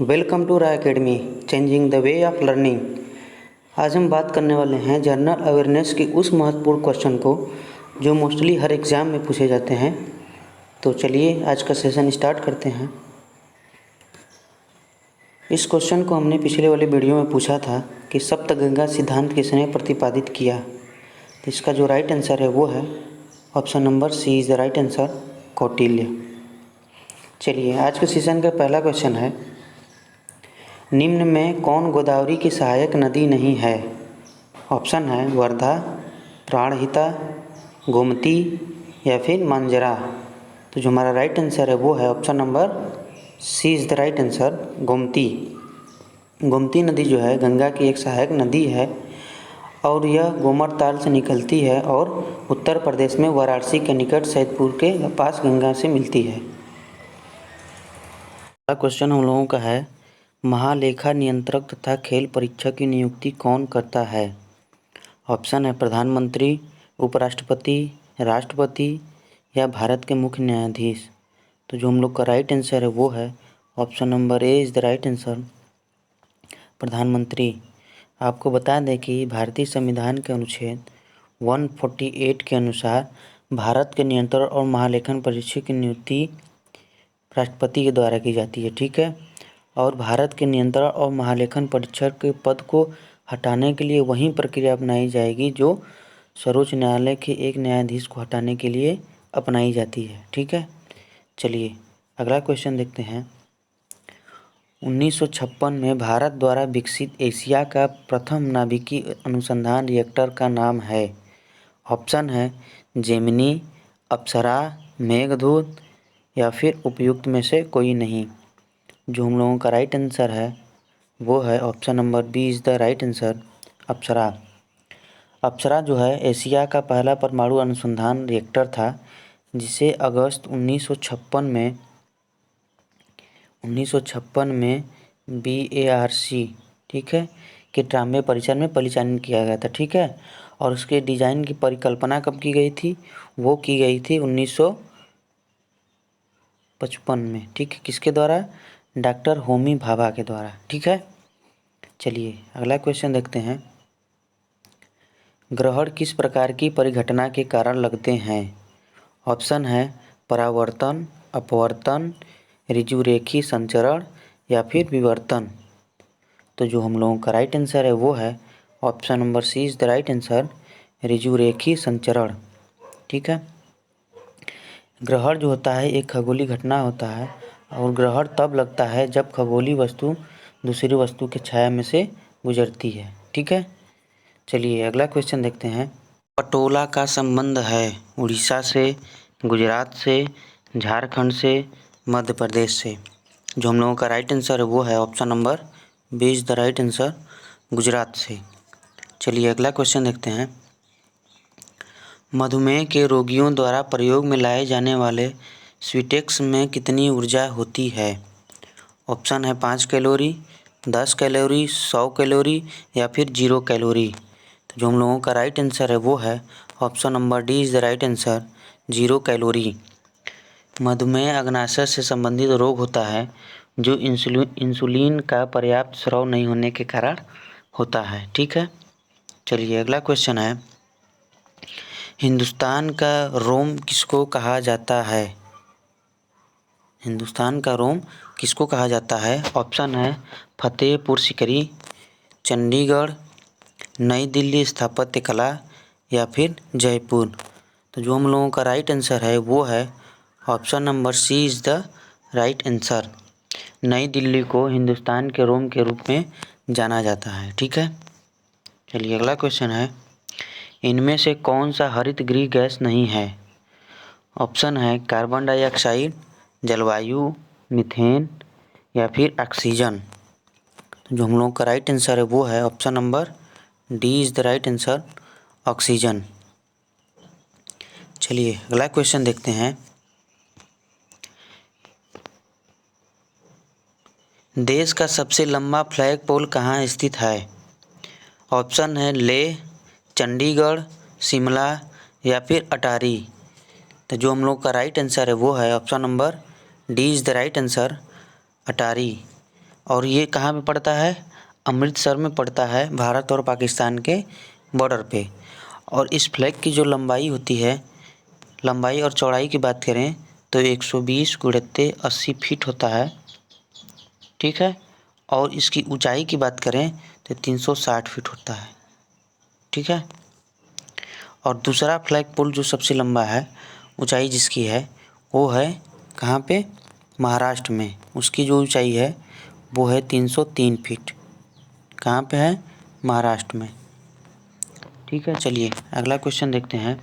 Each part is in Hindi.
Welcome to Rai academy, changing the way of learning. आज हम बात करने वाले हैं जनरल अवेयरनेस की उस महत्वपूर्ण क्वेश्चन को जो मोस्टली हर एग्ज़ाम में पूछे जाते हैं। तो चलिए आज का सेशन स्टार्ट करते हैं। इस क्वेश्चन को हमने पिछले वाले वीडियो में पूछा था कि सप्तगंगा सिद्धांत किसने प्रतिपादित किया। तो इसका जो राइट आंसर है वो है option number C is the right answer, Kautilya. चलिए आज के सेशन का पहला क्वेश्चन है, निम्न में कौन गोदावरी की सहायक नदी नहीं है। ऑप्शन है वर्धा, प्राणहिता, गोमती या फिर मांजरा। तो जो हमारा राइट आंसर है वो है option number C is the right answer, Gomti. Gomti नदी जो है गंगा की एक सहायक नदी है और यह गोमर ताल से निकलती है और उत्तर प्रदेश में वाराणसी के निकट सैदपुर के पास गंगा से मिलती है। अगला क्वेश्चन हम लोगों का है, महालेखा नियंत्रक तथा खेल परीक्षक की नियुक्ति कौन करता है। ऑप्शन है प्रधानमंत्री, उपराष्ट्रपति, राष्ट्रपति या भारत के मुख्य न्यायाधीश। तो जो हम लोग का राइट आंसर है वो है option number A is the right answer, प्रधानमंत्री। आपको बता दें कि भारतीय संविधान के अनुच्छेद 148 के अनुसार भारत के नियंत्रण और महालेखन परीक्षक की नियुक्ति राष्ट्रपति के द्वारा की जाती है, ठीक है। और भारत के नियंत्रण और महालेखन परीक्षक के पद को हटाने के लिए वही प्रक्रिया अपनाई जाएगी जो सर्वोच्च न्यायालय के एक न्यायाधीश को हटाने के लिए अपनाई जाती है, ठीक है। चलिए अगला क्वेश्चन देखते हैं। 1956 में भारत द्वारा विकसित एशिया का प्रथम नाभिकीय अनुसंधान रिएक्टर का नाम है। ऑप्शन है जेमिनी, अप्सरा, मेघदूत या फिर उपयुक्त में से कोई नहीं। जो हम लोगों का राइट आंसर है वो है option number B is the right answer, Apsara. Apsara जो है एशिया का पहला परमाणु अनुसंधान रिएक्टर था जिसे अगस्त 1956 में BARC, ठीक है, के 93वें परिसर में परिचालित किया गया था, ठीक है। और उसके डिज़ाइन की परिकल्पना कब की गई थी, वो की गई थी 1955 में, ठीक है। किसके द्वारा, डॉक्टर होमी भाभा के द्वारा, ठीक है। चलिए अगला क्वेश्चन देखते हैं। ग्रहण किस प्रकार की परिघटना के कारण लगते हैं। ऑप्शन है परावर्तन, अपवर्तन, ऋजुरेखी संचरण या फिर विवर्तन। तो जो हम लोगों का राइट आंसर है वो है option number C is the right answer, ऋजुरेखी संचरण, ठीक है। ग्रहण जो होता है एक खगोलीय घटना होता है और ग्रहण तब लगता है जब खगोलीय वस्तु दूसरी वस्तु के छाया में से गुजरती है, ठीक है। चलिए अगला क्वेश्चन देखते हैं। पटोला का संबंध है उड़ीसा से, गुजरात से, झारखंड से, मध्य प्रदेश से। जो हम लोगों का राइट आंसर है वो है option number B is the right answer, Gujarat से। चलिए अगला क्वेश्चन देखते हैं। मधुमेह के रोगियों द्वारा प्रयोग में लाए जाने वाले स्वीटेक्स में कितनी ऊर्जा होती है। ऑप्शन है 5 कैलोरी, 10 कैलोरी, 100 कैलोरी या फिर 0 कैलोरी। तो जो हम लोगों का राइट आंसर है वो है option number D is the right answer, 0 calorie. मधुमेह अग्नाशय से संबंधित रोग होता है जो इंसुलिन का पर्याप्त स्राव नहीं होने के कारण होता है, ठीक है। चलिए अगला क्वेश्चन है, हिंदुस्तान का रोम किसको कहा जाता है। हिंदुस्तान का रोम किसको कहा जाता है। ऑप्शन है फतेहपुर सीकरी, चंडीगढ़, नई दिल्ली स्थापत्य कला या फिर जयपुर। तो जो हम लोगों का राइट आंसर है वो है option number C is the right answer, Nai Delhi को हिंदुस्तान के रोम के रूप में जाना जाता है, ठीक है। चलिए अगला क्वेश्चन है, इनमें से कौन सा हरित गृह गैस नहीं है। ऑप्शन है कार्बन डाइऑक्साइड, जलवायु, मीथेन या फिर ऑक्सीजन। जो हम लोगों का राइट आंसर है वो है option number D is the right answer, oxygen. चलिए अगला क्वेश्चन देखते हैं। देश का सबसे लंबा फ्लैग पोल कहाँ स्थित है। ऑप्शन है लेह, चंडीगढ़, शिमला या फिर अटारी। तो जो हम लोग का राइट आंसर है वो है option number D is the right answer, Attari. और ये कहाँ पे पड़ता है? अमृतसर में पड़ता है, भारत और पाकिस्तान के बॉर्डर पे। और इस फ्लैग की जो लंबाई होती है, लंबाई और चौड़ाई की बात करें तो 120 × 80 फीट होता है, ठीक है। और इसकी ऊंचाई की बात करें तो 360 फीट होता है, ठीक है। और दूसरा फ्लैग पोल जो सबसे लंबा है, ऊंचाई जिसकी है वो है कहाँ पे? महाराष्ट्र में। उसकी जो ऊंचाई है वो है 303 फीट। कहाँ पे है? महाराष्ट्र में, ठीक है। चलिए अगला क्वेश्चन देखते हैं।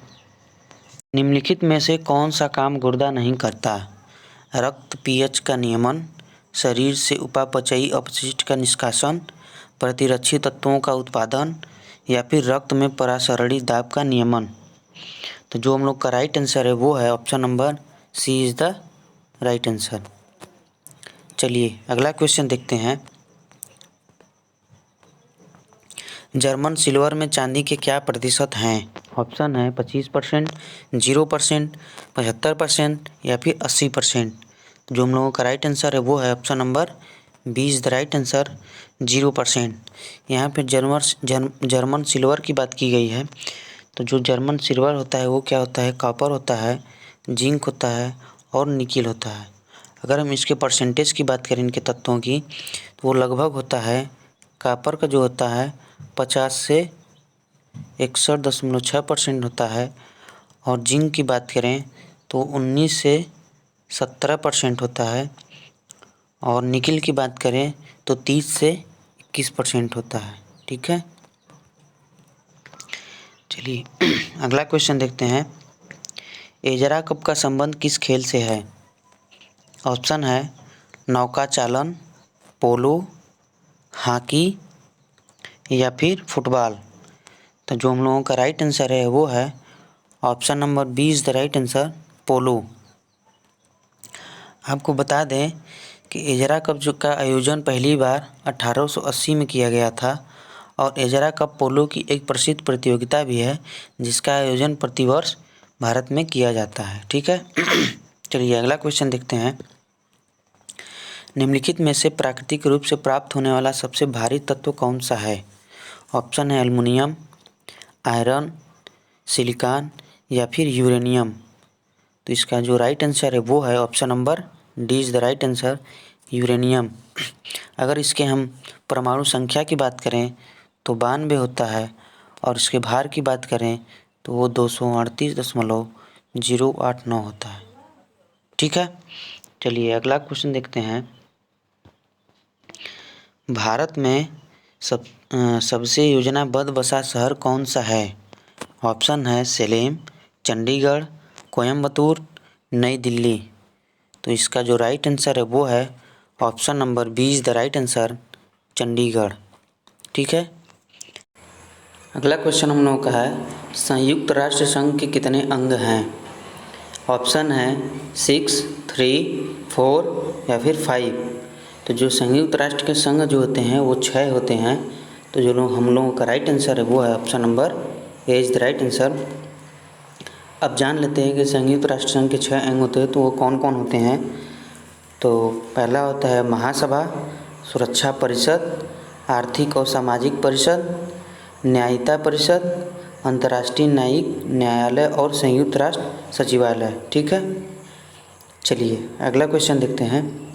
निम्नलिखित में से कौन सा काम गुर्दा नहीं करता? रक्त पीएच का नियमन, शरीर से उपापचयी अपशिष्ट का निष्कासन, प्रतिरक्षी तत्वों का उत्पादन, या फिर रक्त में परासरणी दाब का नियमन। तो जो हम लोग का राइट आंसर है वो है option number C is the right answer. चलिए अगला क्वेश्चन देखते हैं। जर्मन सिल्वर में चांदी के क्या प्रतिशत हैं? ऑप्शन है 25%, 0%, 75% या फिर 80%। जो हम लोगों का राइट आंसर है वो है option number 20 the right answer, 0%। यहाँ पे जर्मन सिल्वर की बात की गई है। तो जो जर्मन सिल्वर होता है वो क्या होता है? कॉपर होता है, जिंक होता है और निकिल होता है। अगर हम इसके परसेंटेज की बात करें इनके तत्वों की, तो वो लगभग होता है, कॉपर का जो होता है 50 से 61.6% होता है। और जिंक की बात करें तो 19 से 17% होता है। और निकिल की बात करें तो 30 से 21% होता है, ठीक है। चलिए अगला क्वेश्चन देखते हैं। एजरा कप का संबंध किस खेल से है? ऑप्शन है नौका चालन, पोलो, हॉकी या फिर फुटबॉल। तो जो हम लोगों का राइट आंसर है वो है option number 20 the right answer, polo. आपको बता दें कि एजरा कप जो का आयोजन पहली बार 1880 में किया गया था। और एजरा कप पोलो की एक प्रसिद्ध प्रतियोगिता भी है जिसका आयोजन प्रतिवर्ष भारत में किया जाता है, ठीक है। चलिए अगला क्वेश्चन देखते हैं। निम्नलिखित में से प्राकृतिक रूप से प्राप्त होने वाला सबसे भारी तत्व कौन सा है? ऑप्शन है एल्युमिनियम, आयरन, सिलिकॉन या फिर यूरेनियम। तो इसका जो राइट आंसर है वो है option number D is the right answer, uranium. अगर इसके हम परमाणु संख्या की बात करें तो 92 होता है। और इसके भार की बात करें तो वो 238.089 होता है, ठीक है। चलिए अगला क्वेश्चन देखते हैं। भारत में सबसे योजनाबद्ध बसा शहर कौन सा है? ऑप्शन है सेलेम, चंडीगढ़, कोयम्बतूर, नई दिल्ली। तो इसका जो राइट आंसर है वो है option number 20 the right answer, Chandigarh, ठीक है। अगला क्वेश्चन हम लोगों का है संयुक्त राष्ट्र संघ के कितने अंग हैं? ऑप्शन है 6, 3, 4 या फिर 5। तो जो संयुक्त राष्ट्र के संघ जो होते हैं वो 6 होते हैं। तो जो हम लोगों का राइट आंसर है वो है option number A is the right answer. अब जान लेते हैं कि संयुक्त राष्ट्र संघ के 6 अंग होते हैं तो वो कौन कौन होते हैं। तो पहला होता है महासभा, सुरक्षा परिषद, आर्थिक और सामाजिक परिषद, न्यायिका परिषद, अंतर्राष्ट्रीय न्यायिक न्यायालय और संयुक्त राष्ट्र सचिवालय, ठीक है। चलिए अगला क्वेश्चन देखते हैं।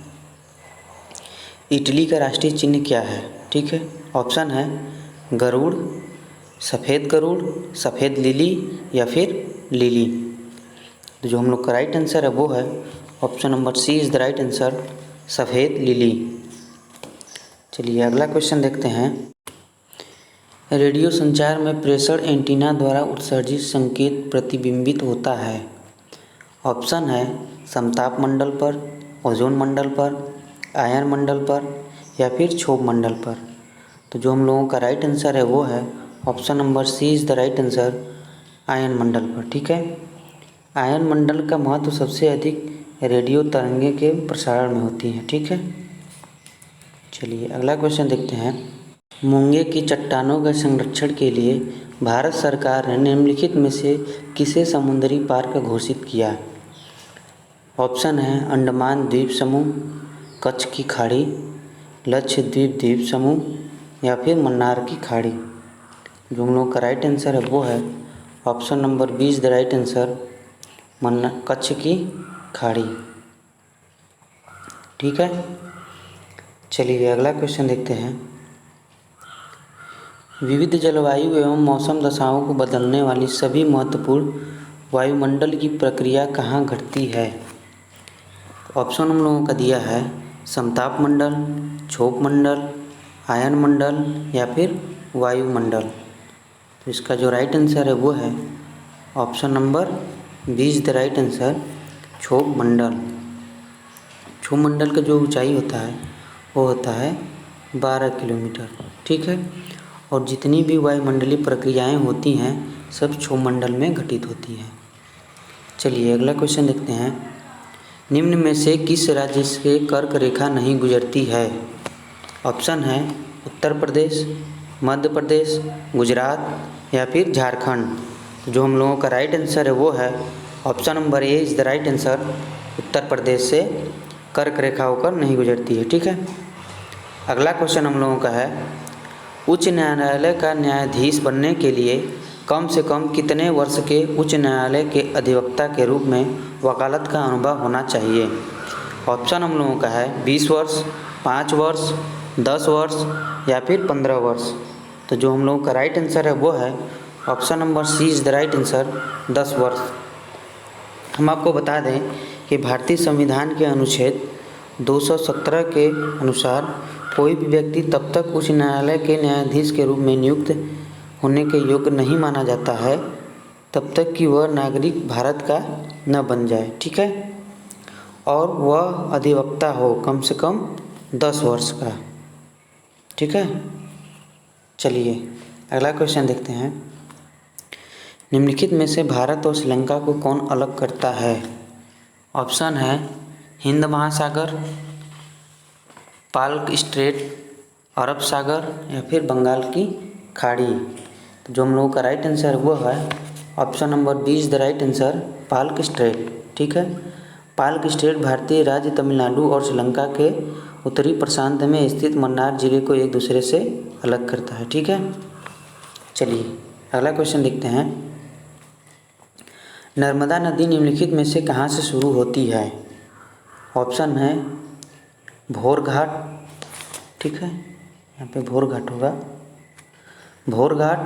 इटली का राष्ट्रीय चिन्ह क्या है? ठीक है, ऑप्शन है गरुड़, गरुड़, सफ़ेद लिली या फिर लिली। तो जो हम लोग का राइट आंसर है वो है option number C is the right answer, सफ़ेद लिली। चलिए अगला क्वेश्चन देखते हैं। रेडियो संचार में प्रेषण एंटीना द्वारा उत्सर्जित संकेत प्रतिबिंबित होता है। ऑप्शन है समताप मंडल पर, ओजोन मंडल पर, आयन मंडल पर या फिर क्षोभ मंडल पर। तो जो हम लोगों का राइट आंसर है वो है option number C is the right answer, आयन मंडल पर, ठीक है। आयन मंडल का महत्व सबसे अधिक रेडियो तरंगे के प्रसारण में होती है, ठीक है। चलिए अगला क्वेश्चन देखते हैं। मूंगे की चट्टानों के संरक्षण के लिए भारत सरकार ने निम्नलिखित में से किसे समुद्री पार्क घोषित किया? ऑप्शन है अंडमान द्वीप समूह, कच्छ की खाड़ी, लक्षद्वीप द्वीप समूह या फिर मन्नार की खाड़ी। जो हम लोग का राइट आंसर है वो है option number 20 the right answer Kutch की खाड़ी। ठीक है, चलिए अगला क्वेश्चन देखते हैं। विविध जलवायु एवं मौसम दशाओं को बदलने वाली सभी महत्वपूर्ण वायुमंडल की प्रक्रिया कहाँ घटती है? ऑप्शन हम लोगों का दिया है समताप मंडल, क्षोभ मंडल, आयन मंडल या फिर वायुमंडल। तो इसका जो राइट आंसर है वो है option number 20 the right answer क्षोभ मंडल। क्षोभ मंडल का जो ऊंचाई होता है वो होता है 12 किलोमीटर। ठीक है, और जितनी भी वायुमंडलीय प्रक्रियाएं होती हैं सब क्षोभ मंडल में घटित होती हैं। चलिए अगला क्वेश्चन देखते हैं। निम्न में से किस राज्य से कर्क रेखा नहीं गुजरती है? ऑप्शन है उत्तर प्रदेश, मध्य प्रदेश, गुजरात या फिर झारखंड। तो जो हम लोगों का राइट आंसर है वो है option number A is the right answer Uttar Pradesh से कर्क रेखा होकर नहीं गुजरती है। ठीक है, अगला क्वेश्चन हम लोगों का है उच्च न्यायालय का न्यायाधीश बनने के लिए कम से कम कितने वर्ष के उच्च न्यायालय के अधिवक्ता के रूप में वकालत का अनुभव होना चाहिए? ऑप्शन हम लोगों का है 20 वर्ष, 5 वर्ष, 10 वर्ष या फिर 15 वर्ष। तो जो हम लोगों का राइट आंसर है वो है option number C is the right answer 10 वर्ष। हम आपको बता दें कि भारतीय संविधान के अनुच्छेद 217 के अनुसार कोई भी व्यक्ति तब तक उच्च न्यायालय के न्यायाधीश के रूप में नियुक्त होने के योग्य नहीं माना जाता है तब तक कि वह नागरिक भारत का न बन जाए। ठीक है, और वह अधिवक्ता हो कम से कम 10 वर्ष का। ठीक है, चलिए अगला क्वेश्चन देखते हैं। निम्नलिखित में से भारत और श्रीलंका को कौन अलग करता है? ऑप्शन है हिंद महासागर, पाल्क स्ट्रेट, अरब सागर या फिर बंगाल की खाड़ी। तो जो हम लोगों का राइट आंसर वो है option number 20 the right answer Palk straight. ठीक है, पाल्क स्ट्रेट भारतीय राज्य तमिलनाडु और श्रीलंका के उत्तरी प्रशांत में स्थित मन्नार जिले को एक दूसरे से अलग करता है। ठीक है, चलिए अगला क्वेश्चन देखते हैं। नर्मदा नदी निम्नलिखित में से कहाँ से शुरू होती है? ऑप्शन है भोर घाट। ठीक है, यहाँ पे भोर घाट होगा, भोर घाट,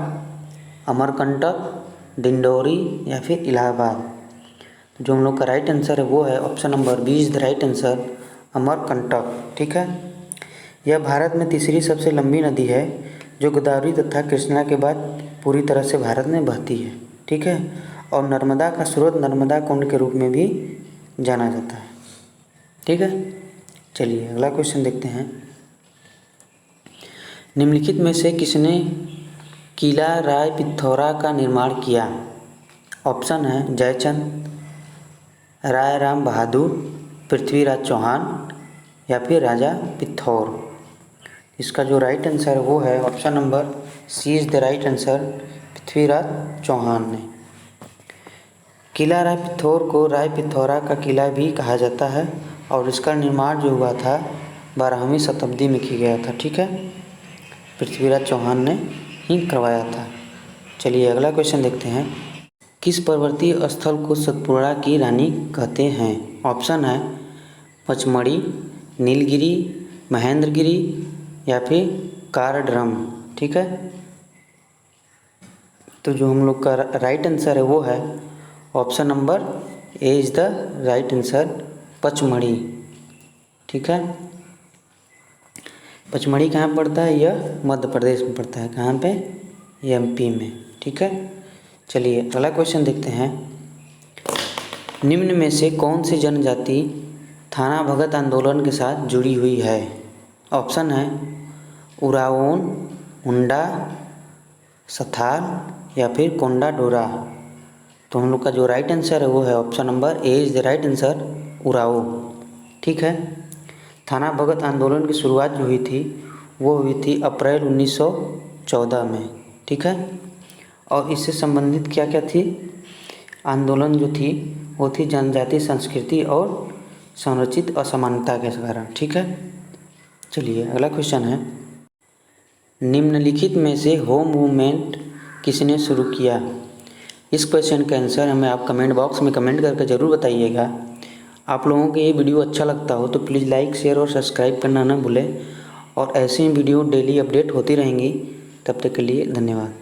अमरकंटक, डिंडोरी या फिर इलाहाबाद। जो हम लोग का राइट आंसर है वो है option number 20 the right answer Amarkantak. ठीक है, यह भारत में तीसरी सबसे लंबी नदी है जो गोदावरी तथा कृष्णा के बाद पूरी तरह से भारत में बहती है। ठीक है, और नर्मदा का स्रोत नर्मदा कुंड के रूप में भी जाना जाता है। ठीक है, चलिए अगला क्वेश्चन देखते हैं। निम्नलिखित में से किसने किला राय पिथौरा का निर्माण किया? ऑप्शन है जयचंद, राय राम बहादुर, पृथ्वीराज चौहान या फिर राजा पिथौर। इसका जो राइट आंसर है वो है option number C is the right answer Prithviraj Chauhan ने। किला राय पिथौर को राय पिथौरा का किला भी कहा जाता है और इसका निर्माण जो हुआ था 12वीं शताब्दी में किया गया था। ठीक है, पृथ्वीराज चौहान ने ही करवाया था। चलिए अगला क्वेश्चन देखते हैं। किस पर्वतीय स्थल को सतपुड़ा की रानी कहते हैं? ऑप्शन है पचमढ़ी, नीलगिरी, महेंद्रगिरी या फिर कारड्रम। ठीक है, तो जो हम लोग का राइट आंसर है वो है option number A is the right answer Pachmarhi. ठीक है, पचमढ़ी कहाँ पड़ता है? यह मध्य प्रदेश में पड़ता है। कहाँ पे? एमपी में। ठीक है, चलिए अगला क्वेश्चन देखते हैं। निम्न में से कौन सी जनजाति थाना भगत आंदोलन के साथ जुड़ी हुई है? ऑप्शन है उराओन, हुंडा, सथाल या फिर कोंडा डोरा। तो हम लोग का जो राइट आंसर है वो है option number A is the right answer Oraon. ठीक है, थाना भगत आंदोलन की शुरुआत जो हुई थी वो हुई थी अप्रैल 1914 में। ठीक है, और इससे संबंधित क्या क्या थी आंदोलन जो थी वो थी जनजातीय संस्कृति और संरचित असमानता के कारण। ठीक है, चलिए अगला क्वेश्चन है, निम्नलिखित में से होम मूवमेंट किसने शुरू किया? इस क्वेश्चन का आंसर हमें आप कमेंट बॉक्स में कमेंट करके ज़रूर बताइएगा। आप लोगों को ये वीडियो अच्छा लगता हो तो प्लीज़ लाइक शेयर और सब्सक्राइब करना ना भूलें, और ऐसे ही वीडियो डेली अपडेट होती रहेंगी। तब तक के लिए धन्यवाद।